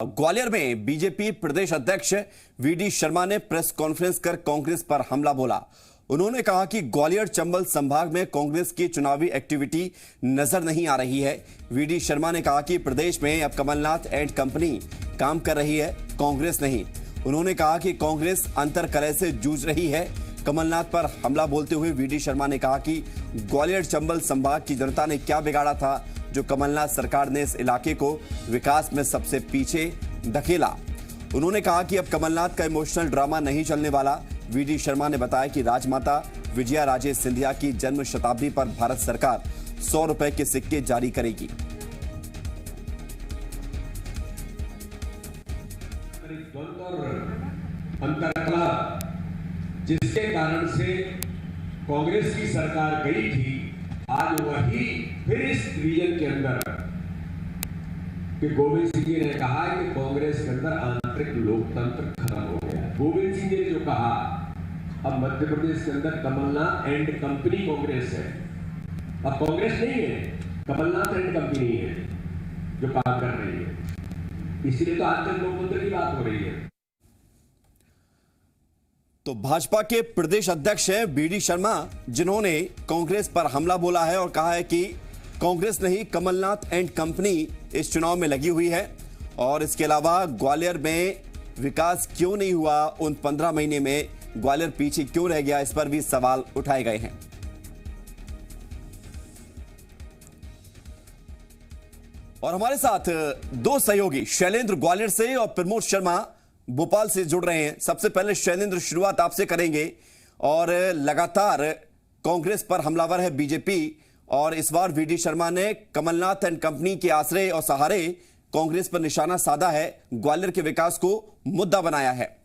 ग्वालियर में बीजेपी प्रदेश अध्यक्ष वीडी शर्मा ने प्रेस कॉन्फ्रेंस कर कांग्रेस पर हमला बोला। उन्होंने कहा कि ग्वालियर चंबल संभाग में कांग्रेस की चुनावी एक्टिविटी नजर नहीं आ रही है। वीडी शर्मा ने कहा कि प्रदेश में अब कमलनाथ एंड कंपनी काम कर रही है, कांग्रेस नहीं। उन्होंने कहा कि कांग्रेस अंतरकलह से जूझ रही है। कमलनाथ पर हमला बोलते हुए वीडी शर्मा ने कहा कि ग्वालियर चंबल संभाग की जनता ने क्या बिगाड़ा था जो कमलनाथ सरकार ने इस इलाके को विकास में सबसे पीछे धकेला। उन्होंने कहा कि अब कमलनाथ का इमोशनल ड्रामा नहीं चलने वाला। वीडी शर्मा ने बताया कि राजमाता विजया राजे सिंधिया की जन्म शताब्दी पर भारत सरकार 100 रुपए के सिक्के जारी करेगी। जिसके कारण से कांग्रेस की सरकार गई थी, आज वही फिर इस रीजन के अंदर कि गोविंद सिंह जी ने कहा है कि कांग्रेस के अंदर आंतरिक लोकतंत्र खत्म हो गया। गोविंद सिंह जी ने जो कहा, अब मध्य प्रदेश के अंदर कमलनाथ एंड कंपनी कांग्रेस है। अब कांग्रेस नहीं है, कमलनाथ एंड कंपनी है जो काम कर रही है। इसीलिए तो आंतरिक लोकतंत्र की बात हो रही है। तो भाजपा के प्रदेश अध्यक्ष हैं वीडी शर्मा, जिन्होंने कांग्रेस पर हमला बोला है और कहा है कि कांग्रेस नहीं, कमलनाथ एंड कंपनी इस चुनाव में लगी हुई है। और इसके अलावा ग्वालियर में विकास क्यों नहीं हुआ, उन 15 महीने में ग्वालियर पीछे क्यों रह गया, इस पर भी सवाल उठाए गए हैं। और हमारे साथ दो सहयोगी शैलेंद्र ग्वालियर से और प्रमोद शर्मा भोपाल से जुड़ रहे हैं। सबसे पहले शैलेंद्र, शुरुआत आपसे करेंगे। और लगातार कांग्रेस पर हमलावर है बीजेपी, और इस बार वीडी शर्मा ने कमलनाथ एंड कंपनी के आश्रय और सहारे कांग्रेस पर निशाना साधा है, ग्वालियर के विकास को मुद्दा बनाया है।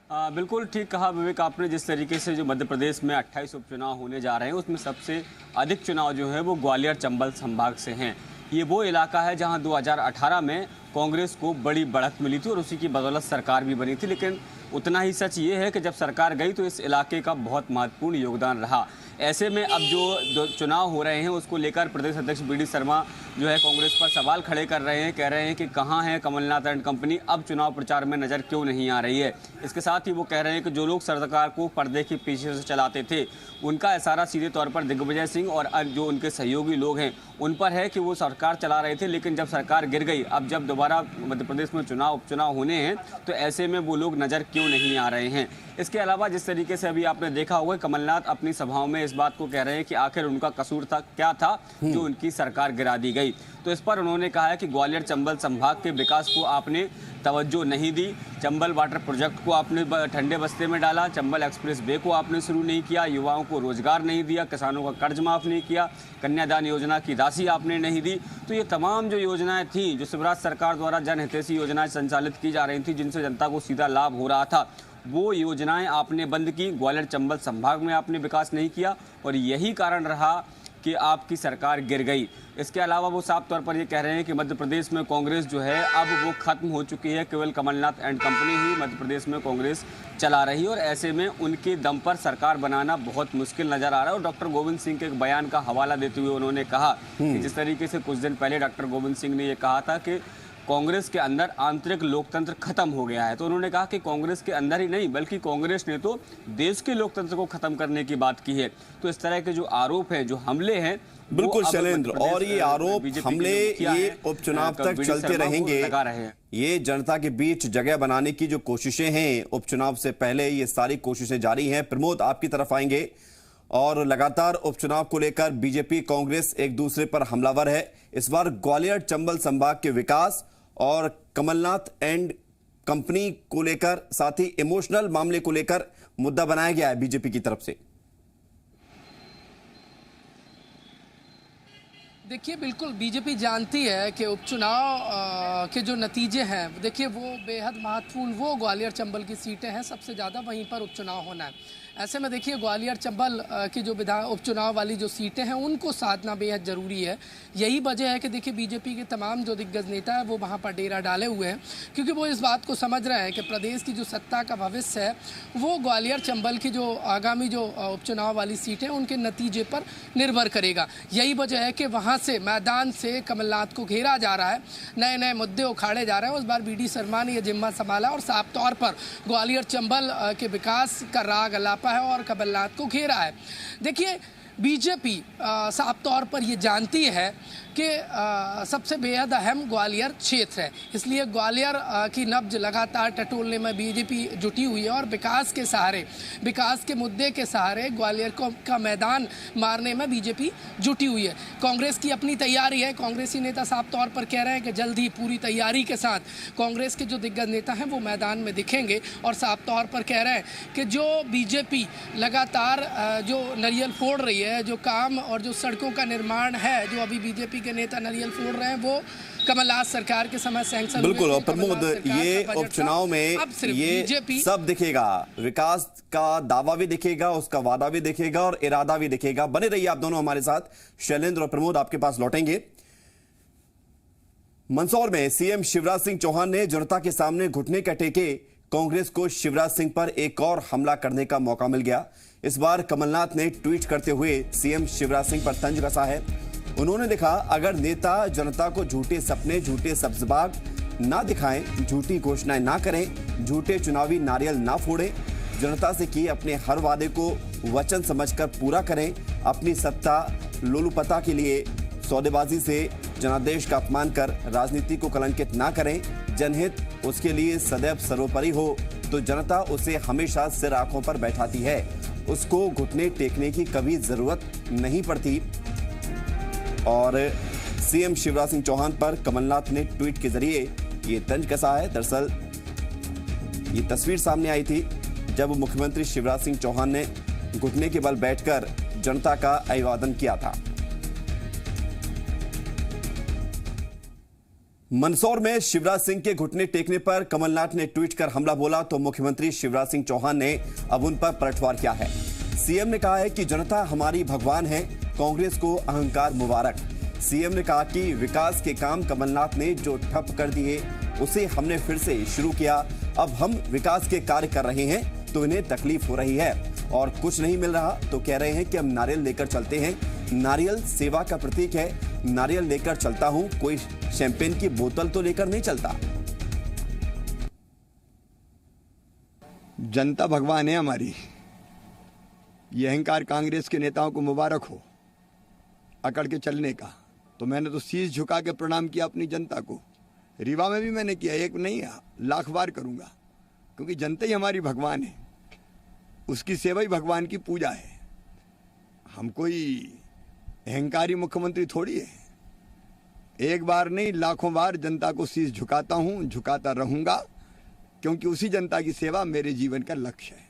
बिल्कुल ठीक कहा विवेक आपने। जिस तरीके से जो मध्य प्रदेश में 28 उपचुनाव होने जा रहे हैं, उसमें सबसे अधिक चुनाव जो है वो ग्वालियर चंबल संभाग से हैं। ये वो इलाका है जहां 2018 में कांग्रेस को बड़ी बढ़त मिली थी और उसी की बदौलत सरकार भी बनी थी। लेकिन उतना ही सच ये है कि जब सरकार गई तो इस इलाके का बहुत महत्वपूर्ण योगदान रहा। ऐसे में अब जो चुनाव हो रहे हैं उसको लेकर प्रदेश अध्यक्ष वीडी शर्मा जो है कांग्रेस पर सवाल खड़े कर रहे हैं, कह रहे हैं कि कहाँ है कमलनाथ एंड कंपनी, अब चुनाव प्रचार में नज़र क्यों नहीं आ रही है। इसके साथ ही वो कह रहे हैं कि जो लोग सरकार को पर्दे के पीछे से चलाते थे, उनका इशारा सीधे तौर पर दिग्विजय सिंह और जो उनके सहयोगी लोग हैं उन पर है कि वो सरकार चला रहे थे, लेकिन जब सरकार गिर गई, अब जब दोबारा मध्य प्रदेश में उपचुनाव होने हैं तो ऐसे में वो लोग नज़र क्यों नहीं आ रहे हैं। इसके अलावा जिस तरीके से अभी आपने देखा होगा, कमलनाथ अपनी सभाओं में इस बात को कह रहे हैं कि आखिर उनका कसूर था क्या था जो उनकी सरकार गिरा दी गई। तो इस पर उन्होंने कहा है कि ग्वालियर चंबल संभाग के विकास को आपने तवज्जो नहीं दी, चंबल वाटर प्रोजेक्ट को आपने ठंडे बस्ते में डाला, चंबल एक्सप्रेस वे को आपने शुरू नहीं किया, युवाओं को रोजगार नहीं दिया, किसानों का कर्ज माफ नहीं किया, कन्यादान योजना की राशि आपने नहीं दी। तो ये तमाम जो योजनाएं थी, जो शिवराज सरकार द्वारा जनहितैषी योजनाएं संचालित की जा रही थी, जिनसे जनता को सीधा लाभ हो रहा था, वो योजनाएं आपने बंद की। ग्वालियर चंबल संभाग में आपने विकास नहीं किया और यही कारण रहा कि आपकी सरकार गिर गई। इसके अलावा वो साफ तौर पर ये कह रहे हैं कि मध्य प्रदेश में कांग्रेस जो है अब वो खत्म हो चुकी है, केवल कमलनाथ एंड कंपनी ही मध्य प्रदेश में कांग्रेस चला रही है और ऐसे में उनके दम पर सरकार बनाना बहुत मुश्किल नजर आ रहा है। और डॉक्टर गोविंद सिंह के एक बयान का हवाला देते हुए उन्होंने कहा कि जिस तरीके से कुछ दिन पहले डॉक्टर गोविंद सिंह ने ये कहा था कि कांग्रेस के अंदर आंतरिक लोकतंत्र खत्म हो गया है, तो उन्होंने कहा कि कांग्रेस के अंदर ही नहीं बल्कि कांग्रेस ने तो देश के लोकतंत्र को खत्म करने की बात की है। तो इस तरह के जो आरोप हैं, जो हमले हैं, बिल्कुल शैलेंद्र, और ये आरोप हमले ये उपचुनाव तक चलते रहेंगे। ये जनता के बीच जगह बनाने की जो कोशिशें हैं उपचुनाव से पहले, ये सारी कोशिशें जारी हैं। प्रमोद, आपकी तरफ आएंगे। और लगातार उपचुनाव को लेकर बीजेपी कांग्रेस एक दूसरे पर हमलावर है। इस बार ग्वालियर चंबल संभाग के विकास और कमलनाथ एंड कंपनी को लेकर, साथ ही इमोशनल मामले को लेकर मुद्दा बनाया गया है बीजेपी की तरफ से। देखिए, बिल्कुल बीजेपी जानती है कि उपचुनाव के जो नतीजे हैं, देखिए वो बेहद महत्वपूर्ण, वो ग्वालियर चंबल की सीटें हैं, सबसे ज़्यादा वहीं पर उपचुनाव होना है। ऐसे में देखिए ग्वालियर चंबल की जो उपचुनाव वाली जो सीटें हैं उनको साधना बेहद ज़रूरी है। यही वजह है कि देखिए बीजेपी के तमाम जो दिग्गज नेता है वो वहाँ पर डेरा डाले हुए हैं, क्योंकि वो इस बात को समझ रहे हैं कि प्रदेश की जो सत्ता का भविष्य है वो ग्वालियर चंबल की जो आगामी जो उपचुनाव वाली सीटें उनके नतीजे पर निर्भर करेगा। यही वजह है कि वहाँ से मैदान से कमलनाथ को घेरा जा रहा है, नए नए मुद्दे उखाड़े जा रहे हैं। उस बार वी डी शर्मा ने यह जिम्मा संभाला और साफ तौर पर ग्वालियर चंबल के विकास का राग अलापा है और कमलनाथ को घेरा है। देखिए बीजेपी साफ तौर पर ये जानती है कि सबसे बेहद अहम ग्वालियर क्षेत्र है, इसलिए ग्वालियर की नब्ज लगातार टटोलने में बीजेपी जुटी हुई है और विकास के सहारे, विकास के मुद्दे के सहारे ग्वालियर का मैदान मारने में बीजेपी जुटी हुई है। कांग्रेस की अपनी तैयारी है, कांग्रेसी नेता साफ तौर पर कह रहे हैं कि जल्द ही पूरी तैयारी के साथ कांग्रेस के जो दिग्गज नेता हैं वो मैदान में दिखेंगे और साफ तौर पर कह रहे हैं कि जो बीजेपी लगातार जो नरियल फोड़ रही है, जो काम और जो सड़कों का निर्माण है, जो अभी बीजेपी के नेता नरियल फोड़ रहे हैं वो कमलनाथ सरकार के समय सैंक्शन बिल्कुल। और प्रमोद, ये उपचुनाव में ये सब दिखेगा, विकास का दावा भी दिखेगा, उसका वादा भी दिखेगा और इरादा भी दिखेगा। बने रहिए आप दोनों हमारे साथ। शैलेंद्र और प्रमोद आपके पास लौटेंगे। मंदसौर में सीएम शिवराज सिंह चौहान ने जनता के सामने घुटने का टेके कांग्रेस को शिवराज सिंह पर एक और हमला करने का मौका मिल गया। इस बार कमलनाथ ने ट्वीट करते हुए सीएम शिवराज सिंह पर तंज कसा है। उन्होंने लिखा, अगर नेता जनता को झूठे सपने, झूठे सब्जबाग ना दिखाएं, झूठी घोषणाएं ना करें, झूठे चुनावी नारियल ना फोड़ें, जनता से किए अपने हर वादे को वचन समझकर पूरा करें, अपनी सत्ता लोलुपता के लिए सौदेबाजी से जनादेश का अपमान कर राजनीति को कलंकित ना करें, जनहित उसके लिए सदैव सर्वोपरि हो तो जनता उसे हमेशा सिर आंखों पर बैठाती है, उसको घुटने टेकने की कभी जरूरत नहीं पड़ती। और सीएम शिवराज सिंह चौहान पर कमलनाथ ने ट्वीट के जरिए ये तंज कसा है। दरअसल ये तस्वीर सामने आई थी जब मुख्यमंत्री शिवराज सिंह चौहान ने घुटने के बल बैठकर जनता का अभिवादन किया था। मंदसौर में शिवराज सिंह के घुटने टेकने पर कमलनाथ ने ट्वीट कर हमला बोला तो मुख्यमंत्री शिवराज सिंह चौहान ने अब उन पर पलटवार किया है। सीएम ने कहा है कि जनता हमारी भगवान है, कांग्रेस को अहंकार मुबारक। सीएम ने कहा कि विकास के काम कमलनाथ ने जो ठप कर दिए उसे हमने फिर से शुरू किया। अब हम विकास के कार्य कर रहे हैं तो इन्हें तकलीफ हो रही है और कुछ नहीं मिल रहा तो कह रहे हैं कि हम नारियल लेकर चलते हैं। नारियल सेवा का प्रतीक है, नारियल लेकर चलता हूं, कोई शैंपेन की बोतल तो लेकर नहीं चलता। जनता भगवान है हमारी, ये अहंकार कांग्रेस के नेताओं को मुबारक हो अकड़ के चलने का। तो मैंने तो शीश झुका के प्रणाम किया अपनी जनता को। रीवा में भी मैंने किया, एक नहीं लाख बार करूंगा, क्योंकि जनता ही हमारी भगवान है, उसकी सेवा ही भगवान की पूजा है। हम कोई अहंकारी मुख्यमंत्री थोड़ी है। एक बार नहीं लाखों बार जनता को शीश झुकाता हूं, झुकाता रहूंगा, क्योंकि उसी जनता की सेवा मेरे जीवन का लक्ष्य है।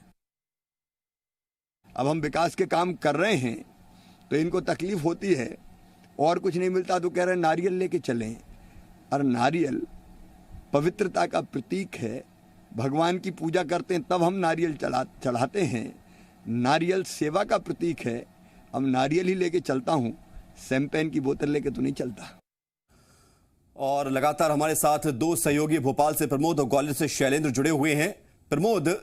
अब हम विकास के काम कर रहे हैं तो इनको तकलीफ होती है और कुछ नहीं मिलता तो कह रहे हैं नारियल लेके चलें। और नारियल पवित्रता का प्रतीक है, भगवान की पूजा करते हैं तब हम नारियल चढ़ाते हैं। नारियल सेवा का प्रतीक है, हम नारियल ही लेके चलता हूं, शैंपेन की बोतल लेके तो नहीं चलता। और लगातार हमारे साथ दो सहयोगी भोपाल से प्रमोद और ग्वालियर से शैलेंद्र जुड़े हुए हैं। प्रमोद,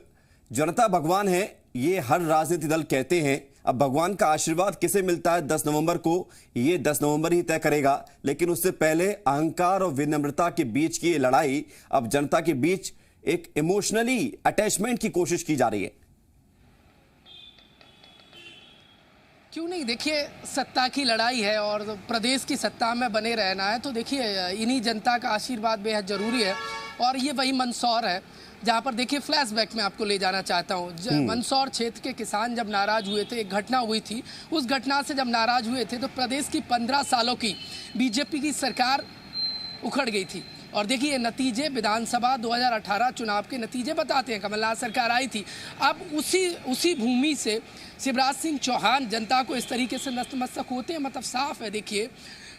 जनता भगवान है ये हर राजनीतिक दल कहते हैं, अब भगवान का आशीर्वाद किसे मिलता है 10 नवंबर को, ये 10 नवंबर ही तय करेगा। लेकिन उससे पहले अहंकार और विनम्रता के बीच की ये लड़ाई अब जनता के बीच एक इमोशनली अटैचमेंट की कोशिश की जा रही है। क्यों नहीं, देखिए सत्ता की लड़ाई है और प्रदेश की सत्ता में बने रहना है, तो देखिए इन्हीं जनता का आशीर्वाद बेहद ज़रूरी है। और ये वही मंदसौर है जहाँ पर देखिए फ्लैशबैक में आपको ले जाना चाहता हूँ। मंदसौर क्षेत्र के किसान जब नाराज हुए थे, एक घटना हुई थी, उस घटना से जब नाराज हुए थे तो प्रदेश की 15 सालों की बीजेपी की सरकार उखड़ गई थी। और देखिए नतीजे विधानसभा 2018 चुनाव के नतीजे बताते हैं, कमलनाथ सरकार आई थी। अब उसी भूमि से शिवराज सिंह चौहान जनता को इस तरीके से नतमस्तक होते हैं, मतलब साफ है। देखिए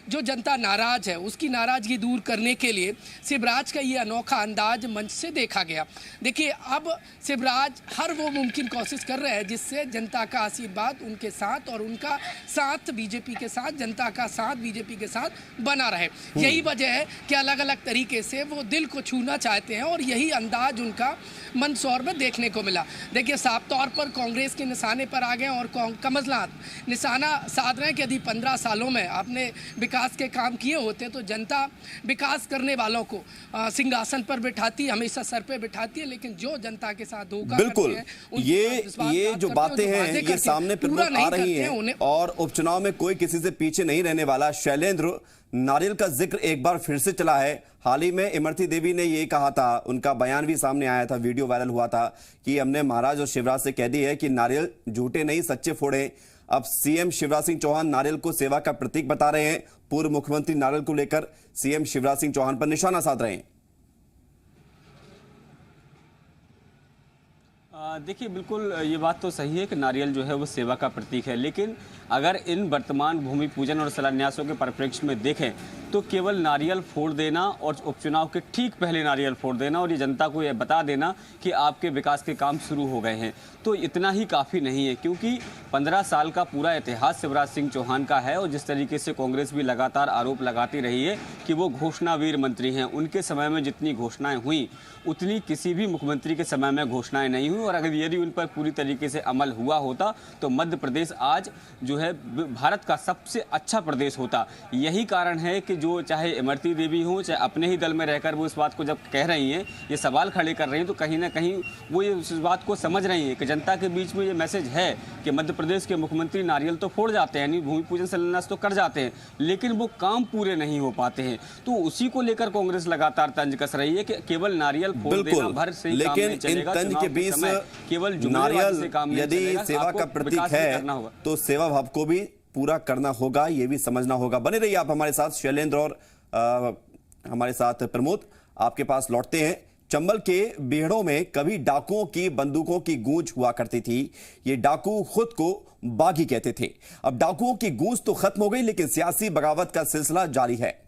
जो जनता नाराज है उसकी नाराजगी दूर करने के लिए शिवराज का ये अनोखा अंदाज मंच से देखा गया। देखिए, अब शिवराज हर वो मुमकिन कोशिश कर रहे हैं जिससे जनता का आशीर्वाद उनके साथ और उनका साथ बीजेपी के साथ, जनता का साथ बीजेपी के साथ बना रहे। यही वजह है कि अलग अलग तरीके से वो दिल को छूना चाहते हैं और यही अंदाज उनका मंदसौर में देखने को मिला। देखिए, साफ तौर पर कांग्रेस के निशाने पर आ गए और कमलनाथ निशाना साध रहे हैं कि यदि 15 सालों में आपने विकास के काम किए होते तो जनता विकास करने वालों को सिंहासन पर बिठाती, हमेशा सर पे बिठाती है, लेकिन जो जनता के साथ धोखा बिल्कुल ये जो बातें हैं ये सामने प्रमुख आ रही हैं और उपचुनाव में कोई किसी से पीछे नहीं रहने वाला। शैलेंद्र, नारियल का जिक्र एक बार फिर से चला है। हाल ही में इमरती देवी ने यही कहा था, उनका बयान भी सामने आया था, वीडियो वायरल हुआ था कि हमने महाराज और शिवराज से कह दी है कि नारियल झूठे नहीं सच्चे फोड़े। अब सीएम शिवराज सिंह चौहान नारियल को सेवा का प्रतीक बता रहे हैं। पूर्व मुख्यमंत्री नारियल को लेकर सीएम शिवराज सिंह चौहान पर निशाना साध रहे हैं। देखिए, बिल्कुल ये बात तो सही है कि नारियल जो है वो सेवा का प्रतीक है, लेकिन अगर इन वर्तमान भूमि पूजन और शिलान्यासों के परिप्रेक्ष्य में देखें तो केवल नारियल फोड़ देना और उपचुनाव के ठीक पहले नारियल फोड़ देना और ये जनता को यह बता देना कि आपके विकास के काम शुरू हो गए हैं, तो इतना ही काफ़ी नहीं है। क्योंकि 15 साल का पूरा इतिहास शिवराज सिंह चौहान का है और जिस तरीके से कांग्रेस भी लगातार आरोप लगाती रही है कि वो घोषणावीर मंत्री हैं। उनके समय में जितनी घोषणाएं हुई उतनी किसी भी मुख्यमंत्री के समय में घोषणाएं नहीं हुई, और अगर यदि उन पर पूरी तरीके से अमल हुआ होता तो मध्य प्रदेश आज जो है भारत का सबसे अच्छा प्रदेश होता। यही कारण है कि जो चाहे इमरती देवी हो, चाहे अपने ही दल में रहकर वो इस बात को जब कह रही हैं, ये सवाल खड़े कर रही हैं, तो कहीं ना कहीं वो ये इस बात को समझ रही हैं कि जनता के बीच में ये मैसेज है कि मध्य प्रदेश के मुख्यमंत्री नारियल तो फोड़ जाते हैं, यानी भूमि पूजन शिलान्यास तो कर जाते हैं, लेकिन वो काम पूरे नहीं हो पाते हैं। तो उसी को लेकर कांग्रेस लगातार तंज कस रही है कि केवल नारियल फोड़ देना भर से ही काम नहीं चलेगा। लेकिन इन तंज के बीच केवल नारियल यदि सेवा का प्रतीक है तो सेवा भाव को भी पूरा करना होगा, ये भी समझना होगा। बने रहिए आप हमारे साथ। शैलेंद्र और हमारे साथ प्रमोद आपके पास लौटते हैं। चंबल के बीहड़ों में कभी डाकुओं की बंदूकों की गूंज हुआ करती थी। ये डाकू खुद को बागी कहते थे। अब डाकुओं की गूंज तो खत्म हो गई, लेकिन सियासी बगावत का सिलसिला जारी है।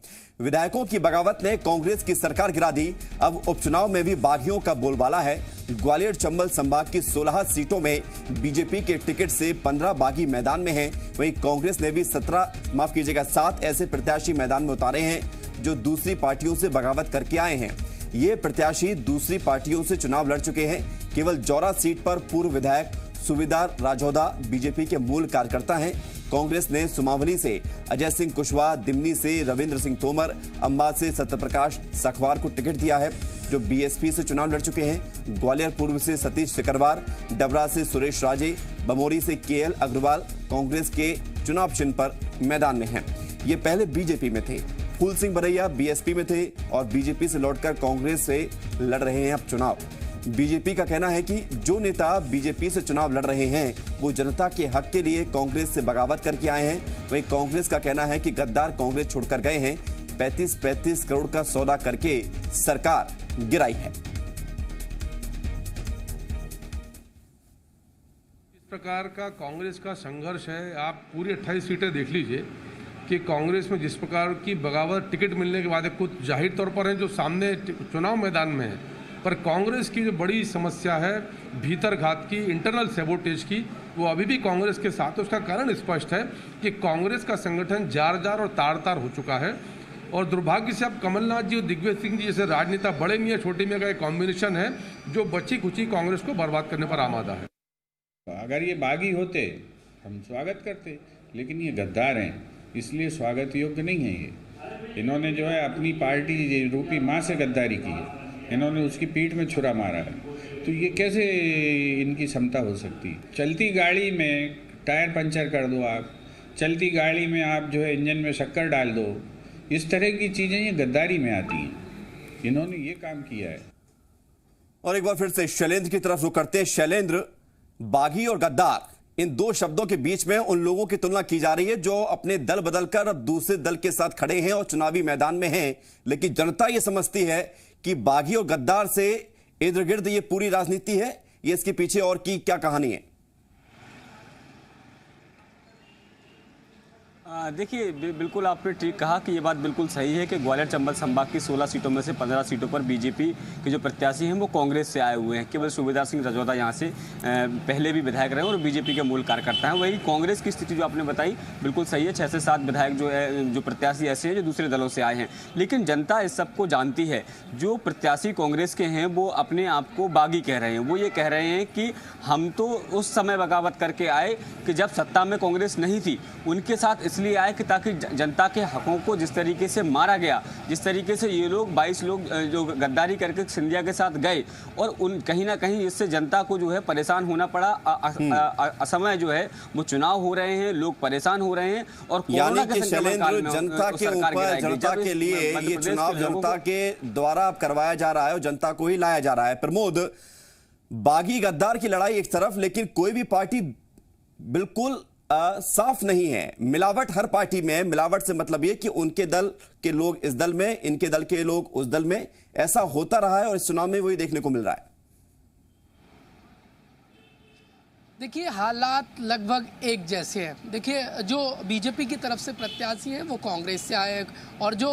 विधायकों की बगावत ने कांग्रेस की सरकार गिरा दी। अब उपचुनाव में भी बागियों का बोलबाला है। ग्वालियर चंबल संभाग की 16 सीटों में बीजेपी के टिकट से 15 बागी मैदान में हैं। वहीं कांग्रेस ने भी 7 ऐसे प्रत्याशी मैदान में उतारे हैं जो दूसरी पार्टियों से बगावत करके आए हैं। ये प्रत्याशी दूसरी पार्टियों से चुनाव लड़ चुके हैं। केवल जौरा सीट पर पूर्व विधायक सुबेदार राजौदा बीजेपी के मूल कार्यकर्ता हैं। कांग्रेस ने सुमावली से अजय सिंह कुशवाहा, दिमनी से रविंद्र सिंह तोमर, अंबाद से सत्यप्रकाश सखवार को टिकट दिया है जो बीएसपी से चुनाव लड़ चुके हैं। ग्वालियर पूर्व से सतीश सिकरवार, डबरा से सुरेश राजे, बमोरी से केएल अग्रवाल कांग्रेस के चुनाव चिन्ह पर मैदान में हैं। ये पहले बीजेपी में थे। फूल सिंह बरैया बीएसपी में थे और बीजेपी से लौटकर कांग्रेस से लड़ रहे हैं अब चुनाव। बीजेपी का कहना है कि जो नेता बीजेपी से चुनाव लड़ रहे हैं वो जनता के हक के लिए कांग्रेस से बगावत करके आए हैं। वहीं कांग्रेस का कहना है कि गद्दार कांग्रेस छोड़कर गए हैं। 35 करोड़ का सौदा करके सरकार गिराई है। इस प्रकार का कांग्रेस का संघर्ष है। आप पूरी 28 सीटें देख लीजिए कि कांग्रेस में जिस प्रकार की बगावत टिकट मिलने के बाद कुछ जाहिर तौर पर है जो सामने चुनाव मैदान में है, पर कांग्रेस की जो बड़ी समस्या है भीतर घात की, इंटरनल सैबोटेज की, वो अभी भी कांग्रेस के साथ है। उसका कारण स्पष्ट है कि कांग्रेस का संगठन जार और तार हो चुका है और दुर्भाग्य से अब कमलनाथ जी और दिग्विजय सिंह जी जैसे राजनेता बड़े मियाँ छोटे मियाँ का एक कॉम्बिनेशन है जो बची खुची कांग्रेस को बर्बाद करने पर आमादा है। अगर ये बागी होते हम स्वागत करते, लेकिन ये गद्दार हैं इसलिए स्वागत योग्य नहीं है। ये इन्होंने जो है अपनी पार्टी रूपी माँ से गद्दारी की है, इन्होंने उसकी पीठ में छुरा मारा है, तो ये कैसे इनकी क्षमता हो सकती है। चलती गाड़ी में टायर पंचर कर दो आप, चलती गाड़ी में आप जो है इंजन में शक्कर डाल दो, इस तरह की चीज़ें ये गद्दारी में आती हैं। इन्होंने ये काम किया है। और एक बार फिर से शैलेंद्र की तरफ रुख करते हैं। शैलेंद्र, बागी और गद्दार इन दो शब्दों के बीच में उन लोगों की तुलना की जा रही है जो अपने दल बदलकर अब दूसरे दल के साथ खड़े हैं और चुनावी मैदान में हैं, लेकिन जनता ये समझती है कि बागी और गद्दार से इर्द गिर्द ये पूरी राजनीति है। ये इसके पीछे और की क्या कहानी है? देखिए बिल्कुल आपने ठीक कहा कि ये बात बिल्कुल सही है कि ग्वालियर चंबल संभाग की 16 सीटों में से 15 सीटों पर बीजेपी के जो प्रत्याशी हैं वो कांग्रेस से आए हुए हैं। केवल सूबेदार सिंह रजौदा यहाँ से पहले भी विधायक रहे और बीजेपी के मूल कार्यकर्ता हैं। वही कांग्रेस की स्थिति जो आपने बताई बिल्कुल सही है, 6 से 7 विधायक जो प्रत्याशी ऐसे हैं जो दूसरे दलों से आए हैं। लेकिन जनता इस सबको जानती है। जो प्रत्याशी कांग्रेस के हैं वो अपने आप को बागी कह रहे हैं। वो ये कह रहे हैं कि हम तो उस समय बगावत करके आए कि जब सत्ता में कांग्रेस नहीं थी, उनके साथ इसलिए आए कि ताकि जनता के हकों को जिस तरीके से मारा गया, जिस तरीके से ये लोग 22 लोग जो गद्दारी करके सिंधिया के साथ गए और उन कहीं ना कहीं इससे जनता को जो है परेशान होना पड़ा। असमय जो है वो चुनाव हो रहे हैं, लोग परेशान हो रहे हैं और कोरोना के संक्रमण काल में जनता के ऊपर, जनता के लिए ये चुनाव जनता के द्वारा करवाया जा रहा है और जनता को ही लाया जा रहा है। प्रमोद, बागी गद्दार की लड़ाई एक तरफ, लेकिन कोई भी पार्टी बिल्कुल साफ नहीं है। मिलावट हर पार्टी में है। मिलावट से मतलब ये कि उनके दल के लोग इस दल में, इनके दल के लोग उस दल में, ऐसा होता रहा है और इस चुनाव में वही देखने को मिल रहा है। देखिए हालात लगभग एक जैसे हैं। देखिए जो बीजेपी की तरफ से प्रत्याशी हैं वो कांग्रेस से आए और जो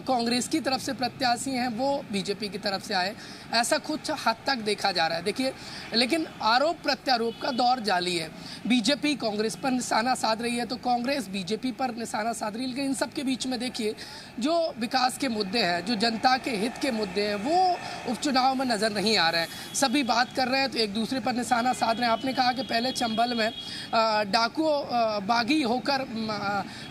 कांग्रेस की तरफ से प्रत्याशी हैं वो बीजेपी की तरफ से आए, ऐसा कुछ हद तक देखा जा रहा है। देखिए लेकिन आरोप प्रत्यारोप का दौर जारी है। बीजेपी कांग्रेस पर निशाना साध रही है तो कांग्रेस बीजेपी पर निशाना साध रही है। लेकिन इन सब के बीच में देखिए जो विकास के मुद्दे हैं, जो जनता के हित के मुद्दे हैं, वो उपचुनाव में नज़र नहीं आ रहे हैं। सभी बात कर रहे हैं तो एक दूसरे पर निशाना साध रहे हैं। आपने कहा कि पहले चंबल में डाकू बागी होकर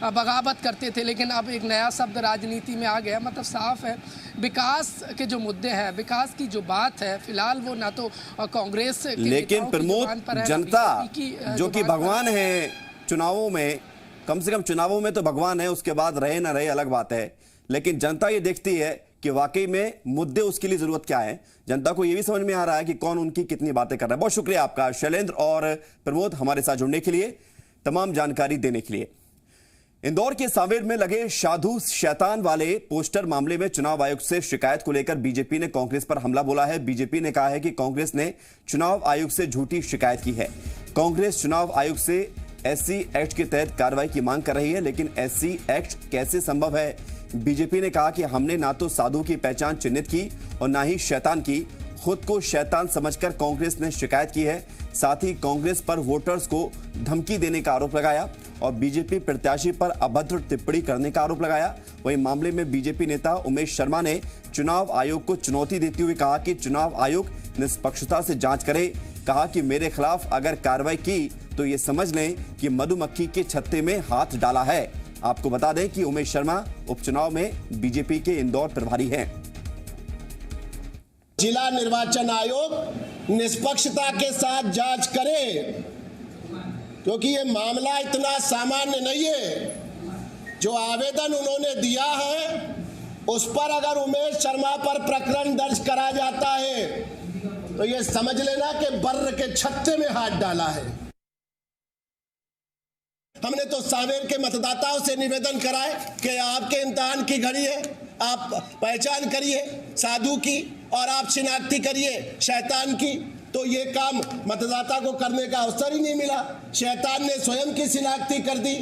बगावत करते थे, लेकिन अब एक नया शब्द राजनीति में आ गया। मतलब साफ है विकास के जो मुद्दे हैं, विकास की जो बात है, फिलहाल वो ना तो कांग्रेस के, लेकिन प्रमोद जनता जो कि भगवान है चुनावों में, कम से कम चुनावों में तो भगवान है, उसके बाद रहे ना रहे अलग बात है। लेकिन जनता ये देखती है कि वाकई में मुद्दे उसके लिए जरूरत क्या है। जनता को यह भी समझ में आ रहा है कि कौन उनकी कितनी बातें कर रहा है। बहुत शुक्रिया आपका शैलेंद्र और प्रमोद हमारे साथ जुड़ने के लिए, तमाम जानकारी देने के लिए। इंदौर के सांवेर में लगे साधु शैतान वाले पोस्टर मामले में चुनाव आयोग से शिकायत को लेकर बीजेपी ने कांग्रेस पर हमला बोला है। बीजेपी ने कहा है कि कांग्रेस ने चुनाव आयोग से झूठी शिकायत की है। कांग्रेस चुनाव आयोग से एससी एक्ट के तहत कार्रवाई की मांग कर रही है, लेकिन एससी एक्ट कैसे संभव है? बीजेपी ने कहा कि हमने ना तो साधु की पहचान चिन्हित की और ना ही शैतान की। खुद को शैतान समझकर कांग्रेस ने शिकायत की है। साथ ही कांग्रेस पर वोटर्स को धमकी देने का आरोप लगाया और बीजेपी प्रत्याशी पर अभद्र टिप्पणी करने का आरोप लगाया। वहीं मामले में बीजेपी नेता उमेश शर्मा ने चुनाव आयोग को चुनौती देते हुए कहा कि चुनाव आयोग निष्पक्षता से जांच करे। कहा कि मेरे खिलाफ अगर कार्रवाई की तो ये समझ लें कि मधुमक्खी के छत्ते में हाथ डाला है। आपको बता दें कि उमेश शर्मा उपचुनाव में बीजेपी के इंदौर प्रभारी हैं। जिला निर्वाचन आयोग निष्पक्षता के साथ जांच करे, क्योंकि ये मामला इतना सामान्य नहीं है। जो आवेदन उन्होंने दिया है उस पर अगर उमेश शर्मा पर प्रकरण दर्ज करा जाता है तो ये समझ लेना कि बर्र के छत्ते में हाथ डाला है। हमने तो सांवेर के मतदाताओं से निवेदन करा है कि आपके इम्तिहान की घड़ी है, आप पहचान करिए साधु की और आप शिनाख्ती करिए शैतान की। तो ये काम मतदाता को करने का अवसर ही नहीं मिला। शैतान ने स्वयं की शिनाख्ती कर दी।